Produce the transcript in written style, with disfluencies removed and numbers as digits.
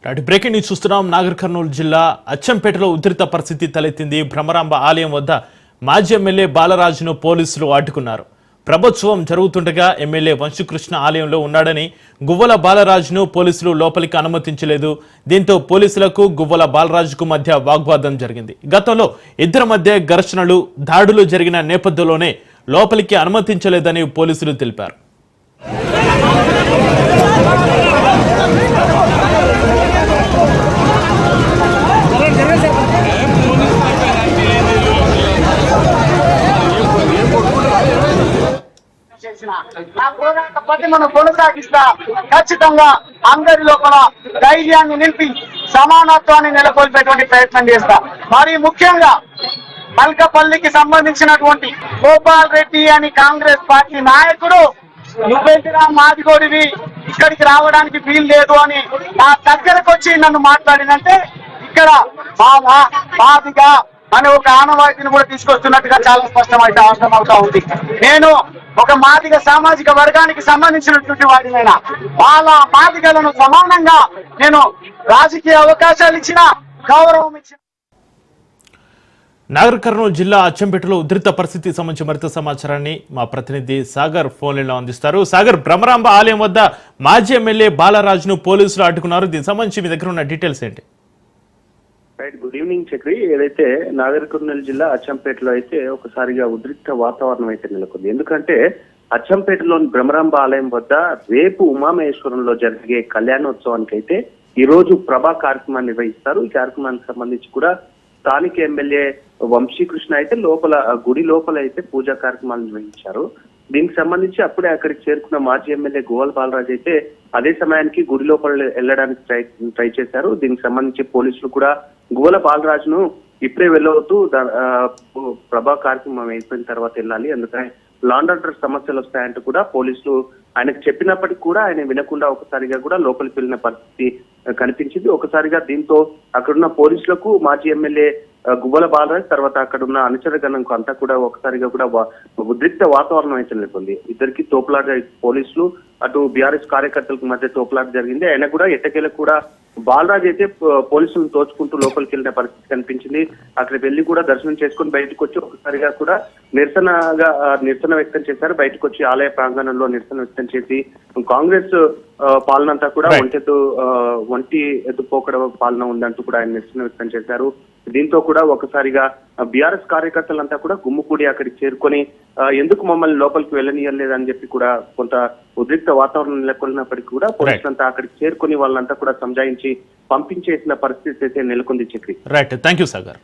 అటు breaking news చూస్తున్నాం. నాగర్ కర్నూలు జిల్లా అచ్చంపేటలో ఉధృత పరిస్థితి తలెత్తింది. భ్రమరాంబ ఆలయం వద్ద మాజీ ఎమ్మెల్యే బాలరాజును పోలీసులు అడ్డుకున్నారు. ప్రభుత్వం జరుగుతుండగా ఎమ్మెల్యే వంశీకృష్ణ ఆలయంలో ఉన్నాడని గువ్వల బాలరాజును పోలీసులు లోపలికి అనుమతించలేదు. దీంతో పోలీసులకు గువ్వల బాలరాజుకు మధ్య వాగ్వాదం జరిగింది. గతంలో ఇద్దరి మధ్య ఘర్షణలు, దాడులు జరిగిన నేపథ్యంలోనే లోపలికి అనుమతించలేదని పోలీసులు తెలిపారు. మనం కొనసాగిస్తా ఖచ్చితంగా అందరి లోపల ధైర్యాన్ని నింపి సమానత్వాన్ని నెలకొల్పేటువంటి ప్రయత్నం చేస్తా. మరి ముఖ్యంగా మల్కపల్లికి సంబంధించినటువంటి గోపాల్ రెడ్డి అని కాంగ్రెస్ పార్టీ నాయకుడు నువ్వెందుకు మాదిగోడివి, ఇక్కడికి రావడానికి వీలు లేదు అని నా దగ్గరకు వచ్చి నన్ను మాట్లాడినంటే ఇక్కడ మాదిగా అనే ఒక ఆనవాయితీని కూడా తీసుకొస్తున్నట్టుగా చాలా స్పష్టమైతే అర్థమవుతా ఉంది. నేను ఒక మాదిగ సామాజిక వర్గానికి సంబంధించినటువంటి వాడినైనా వాళ్ళ మాదిగలను సమానంగా నేను రాజకీయ అవకాశాలు ఇచ్చిన, గౌరవం ఇచ్చిన. నాగర్ కర్నూలు జిల్లా అచ్చంపేటలో ఉధృత పరిస్థితికి సంబంధించి మరింత సమాచారాన్ని మా ప్రతినిధి సాగర్ ఫోన్లో అందిస్తారు. సాగర్, భ్రమరాంబ ఆలయం వద్ద మాజీ ఎమ్మెల్యే బాలరాజును పోలీసులు అడ్డుకున్నారు. దీనికి సంబంధించి మీ దగ్గర ఉన్న డీటెయిల్స్ ఏంటి? Right, good evening Chakri. ఏదైతే నాగర్ కర్నూలు జిల్లా అచ్చంపేటలో అయితే ఒకసారిగా ఉద్రిక్త వాతావరణం అయితే నెలకొంది. ఎందుకంటే అచ్చంపేటలోని భ్రమరాంబ ఆలయం వద్ద రేపు ఉమామహేశ్వరంలో జరిగే కళ్యాణోత్సవానికి అయితే ఈ రోజు ప్రభా కార్యక్రమాన్ని నిర్వహిస్తారు. ఈ కార్యక్రమానికి సంబంధించి కూడా స్థానిక ఎమ్మెల్యే వంశీకృష్ణ అయితే గుడి లోపల అయితే పూజా కార్యక్రమాలు నిర్వహించారు. దీనికి సంబంధించి అప్పుడే అక్కడికి చేరుకున్న మాజీ ఎమ్మెల్యే గువ్వల బాలరాజు అయితే అదే సమయానికి గుడి లోపల వెళ్ళడానికి ట్రై చేశారు. దీనికి సంబంధించి పోలీసులు కూడా గువ్వల బాలరాజును ఇప్పుడే వెళ్ళవద్దు, ప్రభా కార్యక్రమం అయిపోయిన తర్వాత వెళ్ళాలి, అందుకని లాండ్ ఆర్డర్ సమస్యలు వస్తాయంటూ కూడా పోలీసులు ఆయనకు చెప్పినప్పటికీ కూడా ఆయన వినకుండా ఒకసారిగా కూడా లోపలికి వెళ్ళిన పరిస్థితి కనిపించింది. ఒకసారిగా దీంతో అక్కడున్న పోలీసులకు మాజీ ఎమ్మెల్యే గువ్వల బాలరాజ్ తర్వాత అక్కడున్న అనుచర గణంకు అంతా కూడా ఒకసారిగా కూడా ఉద్రిక్త వాతావరణం అయితే నెలకొంది. ఇద్దరికి తోపులాట, పోలీసులు అటు బీఆర్ఎస్ కార్యకర్తలకు మధ్య తోపులాట జరిగింది. అయినా కూడా ఎట్టకేలకు కూడా బాలరాజ్ అయితే పోలీసులను తోచుకుంటూ లోపలికి వెళ్ళిన పరిస్థితి కనిపించింది. అక్కడికి వెళ్లి కూడా దర్శనం చేసుకుని బయటకు వచ్చి ఒకసారిగా కూడా నిరసన వ్యక్తం చేశారు. బయటకు వచ్చి ఆలయ ప్రాంగణంలో నిరసన వ్యక్తం చేసి కాంగ్రెస్ పాలన అంతా కూడా ఒంటి ఎత్తుపోకడ పాలన ఉందంటూ కూడా ఆయన నిరసన వ్యక్తం చేశారు. దీంతో కూడా ఒకసారిగా బీఆర్ఎస్ కార్యకర్తలంతా కూడా గుమ్ముకూడి అక్కడికి చేరుకొని ఎందుకు మమ్మల్ని లోపలికి వెళ్ళనీయలేదని చెప్పి కూడా కొంత ఉద్రిక్త వాతావరణం నెలకొన్నప్పటికీ కూడా పోలీసులంతా అక్కడికి చేరుకొని వాళ్ళంతా కూడా సంజాయించి పంపించేసిన పరిస్థితి అయితే నెలకొంది. Chakri. Right, thank you Sagar.